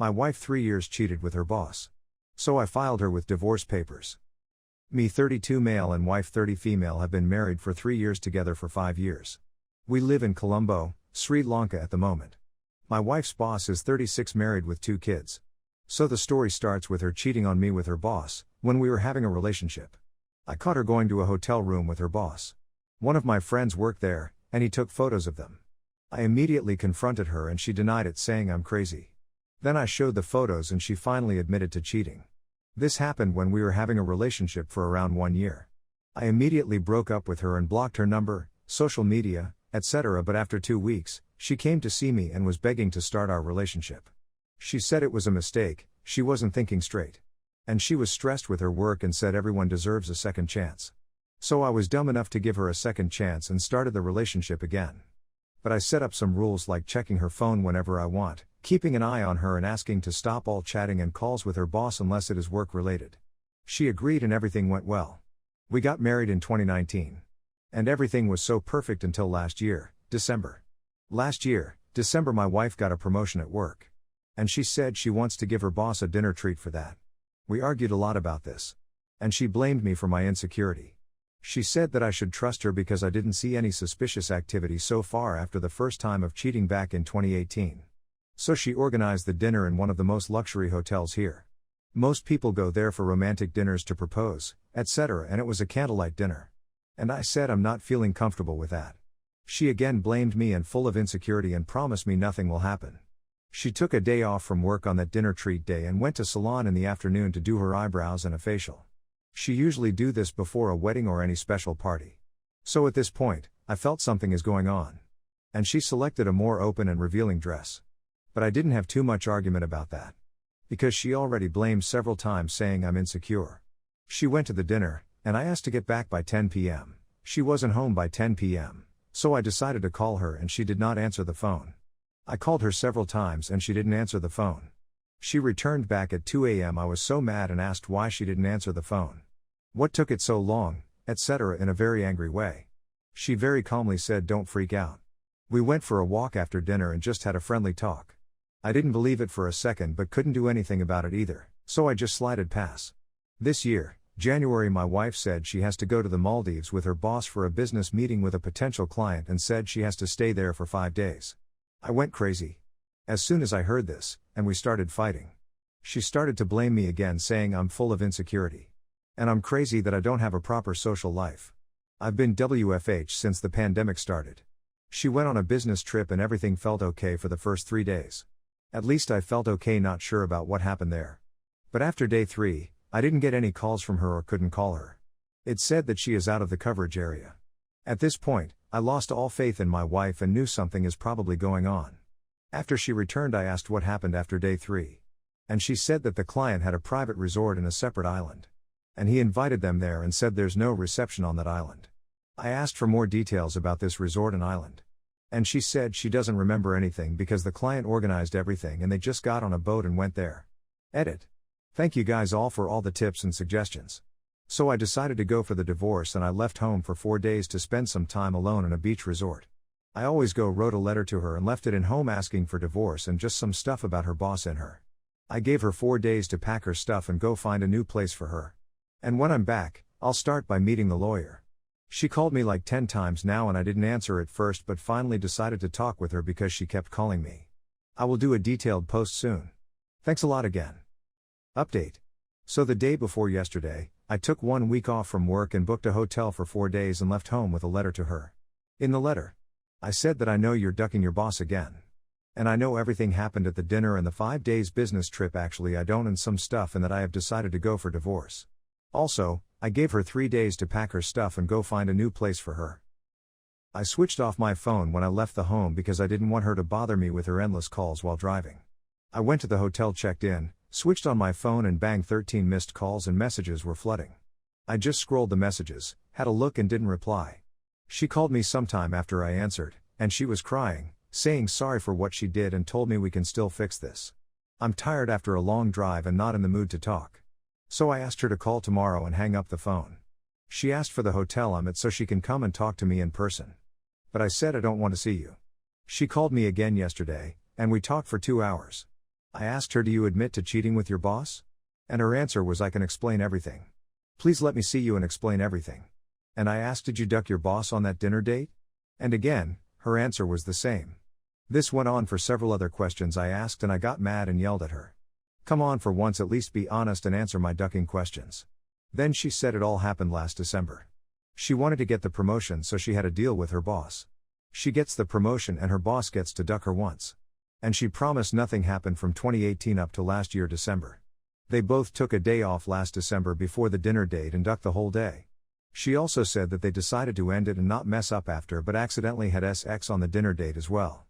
My wife 3 years cheated with her boss. So I filed her with divorce papers. Me 32 male and wife 30 female have been married for 3 years together for 5 years. We live in Colombo, Sri Lanka at the moment. My wife's boss is 36 married with 2 kids. So the story starts with her cheating on me with her boss, when we were having a relationship. I caught her going to a hotel room with her boss. One of my friends worked there, and he took photos of them. I immediately confronted her and she denied it, saying I'm crazy. Then I showed the photos and she finally admitted to cheating. This happened when we were having a relationship for around 1 year. I immediately broke up with her and blocked her number, social media, etc. But after 2 weeks, she came to see me and was begging to start our relationship. She said it was a mistake, she wasn't thinking straight. And she was stressed with her work and said everyone deserves a second chance. So I was dumb enough to give her a second chance and started the relationship again. But I set up some rules like checking her phone whenever I want, keeping an eye on her and asking to stop all chatting and calls with her boss unless it is work related. She agreed and everything went well. We got married in 2019. And everything was so perfect until last year, December. Last year, December, my wife got a promotion at work. And she said she wants to give her boss a dinner treat for that. We argued a lot about this. And she blamed me for my insecurity. She said that I should trust her because I didn't see any suspicious activity so far after the first time of cheating back in 2018. So she organized the dinner in one of the most luxury hotels here. Most people go there for romantic dinners to propose, etc., and it was a candlelight dinner. And I said I'm not feeling comfortable with that. She again blamed me and full of insecurity and promised me nothing will happen. She took a day off from work on that dinner treat day and went to salon in the afternoon to do her eyebrows and a facial. She usually do this before a wedding or any special party. So at this point, I felt something is going on. And she selected a more open and revealing dress. But I didn't have too much argument about that. Because she already blamed several times saying I'm insecure. She went to the dinner, and I asked to get back by 10 p.m. She wasn't home by 10 p.m. So I decided to call her and she did not answer the phone. I called her several times and she didn't answer the phone. She returned back at 2 a.m. I was so mad and asked why she didn't answer the phone. What took it so long, etc. in a very angry way. She very calmly said don't freak out. We went for a walk after dinner and just had a friendly talk. I didn't believe it for a second but couldn't do anything about it either, so I just slided past. This year, January, my wife said she has to go to the Maldives with her boss for a business meeting with a potential client and said she has to stay there for 5 days. I went crazy. As soon as I heard this, and we started fighting. She started to blame me again, saying I'm full of insecurity. And I'm crazy that I don't have a proper social life. I've been WFH since the pandemic started. She went on a business trip and everything felt okay for the first 3 days. At least I felt okay, not sure about what happened there. But after day 3, I didn't get any calls from her or couldn't call her. It said that she is out of the coverage area. At this point, I lost all faith in my wife and knew something is probably going on. After she returned, I asked what happened after day 3. And she said that the client had a private resort in a separate island. And he invited them there and said there's no reception on that island. I asked for more details about this resort and island. And she said she doesn't remember anything because the client organized everything and they just got on a boat and went there. Edit. Thank you guys all for all the tips and suggestions. So I decided to go for the divorce and I left home for 4 days to spend some time alone in a beach resort. I always wrote a letter to her and left it in home asking for divorce and just some stuff about her boss in her. I gave her 4 days to pack her stuff and go find a new place for her. And when I'm back, I'll start by meeting the lawyer. She called me like 10 times now and I didn't answer at first but finally decided to talk with her because she kept calling me. I will do a detailed post soon. Thanks a lot again. Update. So the day before yesterday, I took 1 week off from work and booked a hotel for 4 days and left home with a letter to her. In the letter, I said that I know you're ducking your boss again. And I know everything happened at the dinner and the 5 days business trip, actually I don't, and some stuff, and that I have decided to go for divorce. Also, I gave her 3 days to pack her stuff and go find a new place for her. I switched off my phone when I left the home because I didn't want her to bother me with her endless calls while driving. I went to the hotel, checked in, switched on my phone and bang, 13 missed calls and messages were flooding. I just scrolled the messages, had a look and didn't reply. She called me sometime after I answered, and she was crying, saying sorry for what she did and told me we can still fix this. I'm tired after a long drive and not in the mood to talk. So I asked her to call tomorrow and hang up the phone. She asked for the hotel I'm at so she can come and talk to me in person. But I said I don't want to see you. She called me again yesterday, and we talked for 2 hours. I asked her, do you admit to cheating with your boss? And her answer was, I can explain everything. Please let me see you and explain everything. And I asked, did you duck your boss on that dinner date? And again, her answer was the same. This went on for several other questions I asked, and I got mad and yelled at her. Come on, for once at least be honest and answer my ducking questions. Then she said it all happened last December. She wanted to get the promotion, so she had a deal with her boss. She gets the promotion and her boss gets to duck her once. And she promised nothing happened from 2018 up to last year December. They both took a day off last December before the dinner date and ducked the whole day. She also said that they decided to end it and not mess up after, but accidentally had sex on the dinner date as well.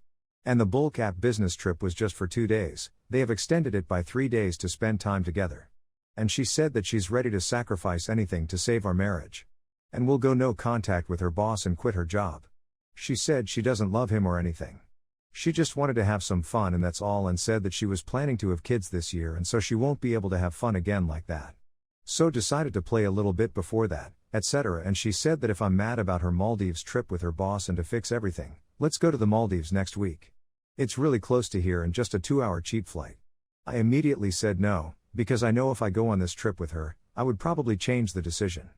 And the bullcap business trip was just for 2 days, they have extended it by 3 days to spend time together. And she said that she's ready to sacrifice anything to save our marriage. And will go no contact with her boss and quit her job. She said she doesn't love him or anything. She just wanted to have some fun and that's all, and said that she was planning to have kids this year and so she won't be able to have fun again like that. So decided to play a little bit before that, etc. And she said that if I'm mad about her Maldives trip with her boss and to fix everything, let's go to the Maldives next week. It's really close to here and just a 2-hour cheap flight. I immediately said no, because I know if I go on this trip with her, I would probably change the decision.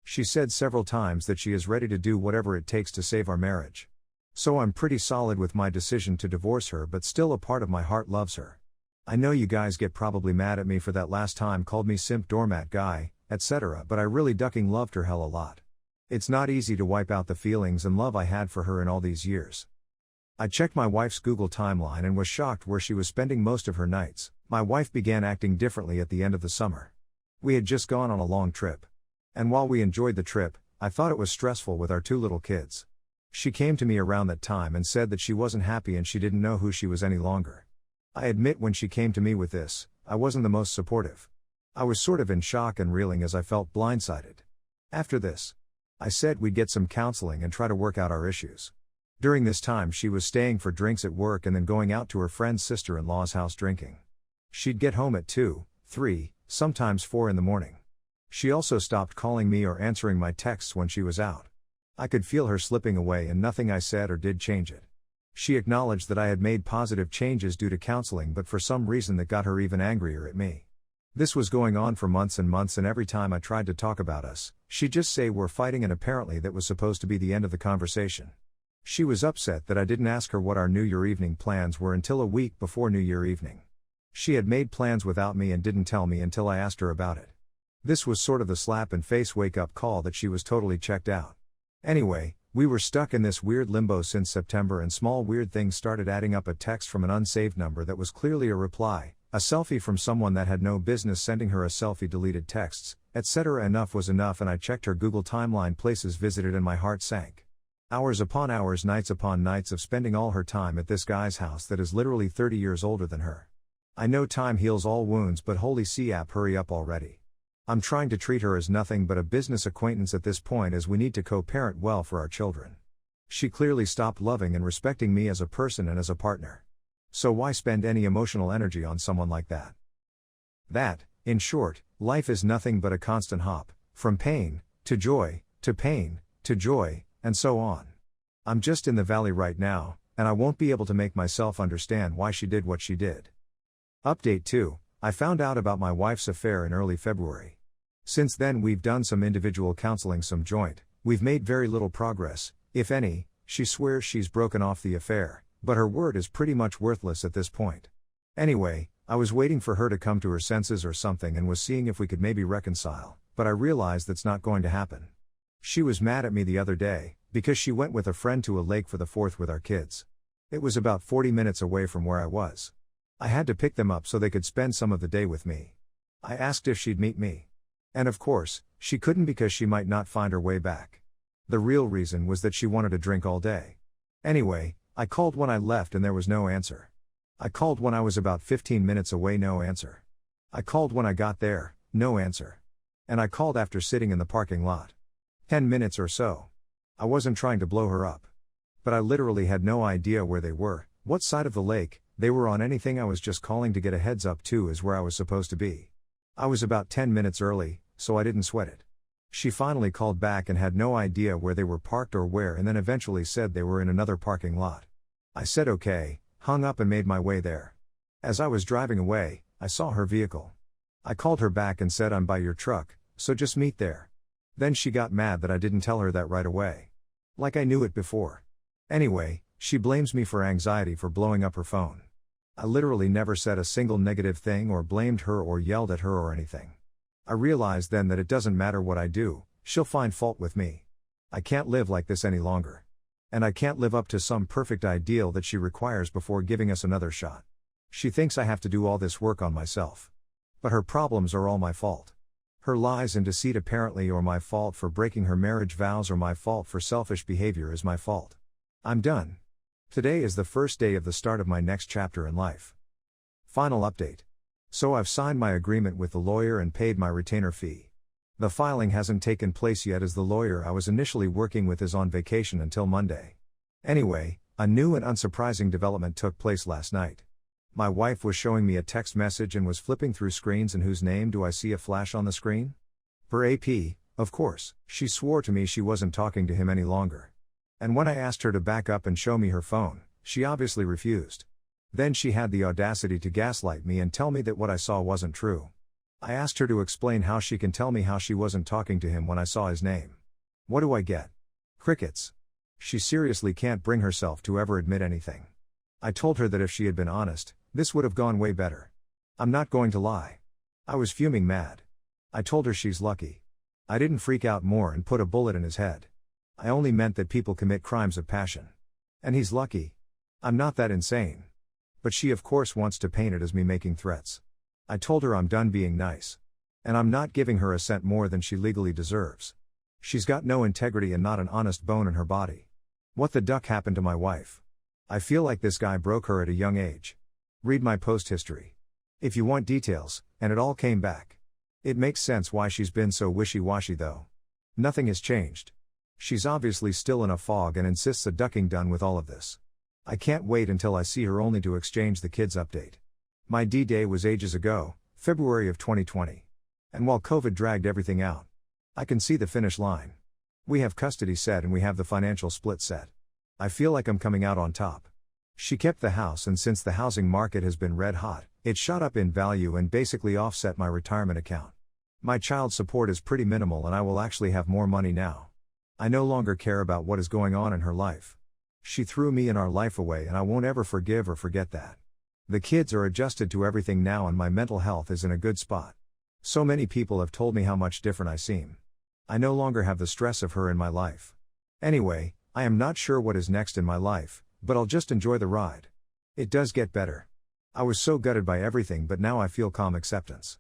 She said several times that she is ready to do whatever it takes to save our marriage. So I'm pretty solid with my decision to divorce her, but still a part of my heart loves her. I know you guys get probably mad at me for that last time, called me simp doormat guy, etc. But I really ducking loved her hell a lot. It's not easy to wipe out the feelings and love I had for her in all these years. I checked my wife's Google timeline and was shocked where she was spending most of her nights. My wife began acting differently at the end of the summer. We had just gone on a long trip. And while we enjoyed the trip, I thought it was stressful with our 2 little kids. She came to me around that time and said that she wasn't happy and she didn't know who she was any longer. I admit when she came to me with this, I wasn't the most supportive. I was sort of in shock and reeling as I felt blindsided. After this, I said we'd get some counseling and try to work out our issues. During this time she was staying for drinks at work and then going out to her friend's sister-in-law's house drinking. She'd get home at 2, 3, sometimes 4 in the morning. She also stopped calling me or answering my texts when she was out. I could feel her slipping away and nothing I said or did changed it. She acknowledged that I had made positive changes due to counseling, but for some reason that got her even angrier at me. This was going on for months and months, and every time I tried to talk about us, she'd just say we're fighting, and apparently that was supposed to be the end of the conversation. She was upset that I didn't ask her what our New Year evening plans were until a week before New Year evening. She had made plans without me and didn't tell me until I asked her about it. This was sort of the slap in face wake up call that she was totally checked out. Anyway, we were stuck in this weird limbo since September, and small weird things started adding up. A text from an unsaved number that was clearly a reply, a selfie from someone that had no business sending her a selfie, deleted texts, etc. Enough was enough, and I checked her Google timeline, places visited, and my heart sank. Hours upon hours, nights upon nights of spending all her time at this guy's house that is literally 30 years older than her. I know time heals all wounds, but holy C-app, hurry up already. I'm trying to treat her as nothing but a business acquaintance at this point, as we need to co-parent well for our children. She clearly stopped loving and respecting me as a person and as a partner. So why spend any emotional energy on someone like that? That, in short, life is nothing but a constant hop, from pain, to joy, to pain, to joy, and so on. I'm just in the valley right now, and I won't be able to make myself understand why she did what she did. Update 2. I found out about my wife's affair in early February. Since then we've done some individual counseling, some joint. We've made very little progress, if any. She swears she's broken off the affair, but her word is pretty much worthless at this point. Anyway, I was waiting for her to come to her senses or something and was seeing if we could maybe reconcile, but I realized that's not going to happen. She was mad at me the other day, because she went with a friend to a lake for the 4th with our kids. It was about 40 minutes away from where I was. I had to pick them up so they could spend some of the day with me. I asked if she'd meet me. And of course, she couldn't because she might not find her way back. The real reason was that she wanted to drink all day. Anyway, I called when I left and there was no answer. I called when I was about 15 minutes away, no answer. I called when I got there, no answer. And I called after sitting in the parking lot. 10 minutes or so. I wasn't trying to blow her up. But I literally had no idea where they were, what side of the lake they were on, anything. I was just calling to get a heads up to is where I was supposed to be. I was about 10 minutes early, so I didn't sweat it. She finally called back and had no idea where they were parked or where, and then eventually said they were in another parking lot. I said okay, hung up and made my way there. As I was driving away, I saw her vehicle. I called her back and said I'm by your truck, so just meet there. Then she got mad that I didn't tell her that right away. Like I knew it before. Anyway, she blames me for anxiety for blowing up her phone. I literally never said a single negative thing or blamed her or yelled at her or anything. I realized then that it doesn't matter what I do, she'll find fault with me. I can't live like this any longer. And I can't live up to some perfect ideal that she requires before giving us another shot. She thinks I have to do all this work on myself. But her problems are all my fault. Her lies and deceit apparently are my fault for breaking her marriage vows or my fault for selfish behavior is my fault. I'm done. Today is the first day of the start of my next chapter in life. Final update. So I've signed my agreement with the lawyer and paid my retainer fee. The filing hasn't taken place yet as the lawyer I was initially working with is on vacation until Monday. Anyway, a new and unsurprising development took place last night. My wife was showing me a text message and was flipping through screens, and whose name do I see a flash on the screen? Per AP, of course. She swore to me she wasn't talking to him any longer. And when I asked her to back up and show me her phone, she obviously refused. Then she had the audacity to gaslight me and tell me that what I saw wasn't true. I asked her to explain how she can tell me how she wasn't talking to him when I saw his name. What do I get? Crickets. She seriously can't bring herself to ever admit anything. I told her that if she had been honest, this would have gone way better. I'm not going to lie. I was fuming mad. I told her she's lucky. I didn't freak out more and put a bullet in his head. I only meant that people commit crimes of passion. And he's lucky. I'm not that insane. But she of course wants to paint it as me making threats. I told her I'm done being nice. And I'm not giving her a cent more than she legally deserves. She's got no integrity and not an honest bone in her body. What the duck happened to my wife? I feel like this guy broke her at a young age. Read my post history. If you want details, and it all came back. It makes sense why she's been so wishy-washy though. Nothing has changed. She's obviously still in a fog and insists a ducking done with all of this. I can't wait until I see her only to exchange the kids update. My D-Day was ages ago, February of 2020. And while COVID dragged everything out, I can see the finish line. We have custody set and we have the financial split set. I feel like I'm coming out on top. She kept the house, and since the housing market has been red hot, it shot up in value and basically offset my retirement account. My child support is pretty minimal and I will actually have more money now. I no longer care about what is going on in her life. She threw me and our life away and I won't ever forgive or forget that. The kids are adjusted to everything now and my mental health is in a good spot. So many people have told me how much different I seem. I no longer have the stress of her in my life. Anyway, I am not sure what is next in my life, but I'll just enjoy the ride. It does get better. I was so gutted by everything, but now I feel calm acceptance.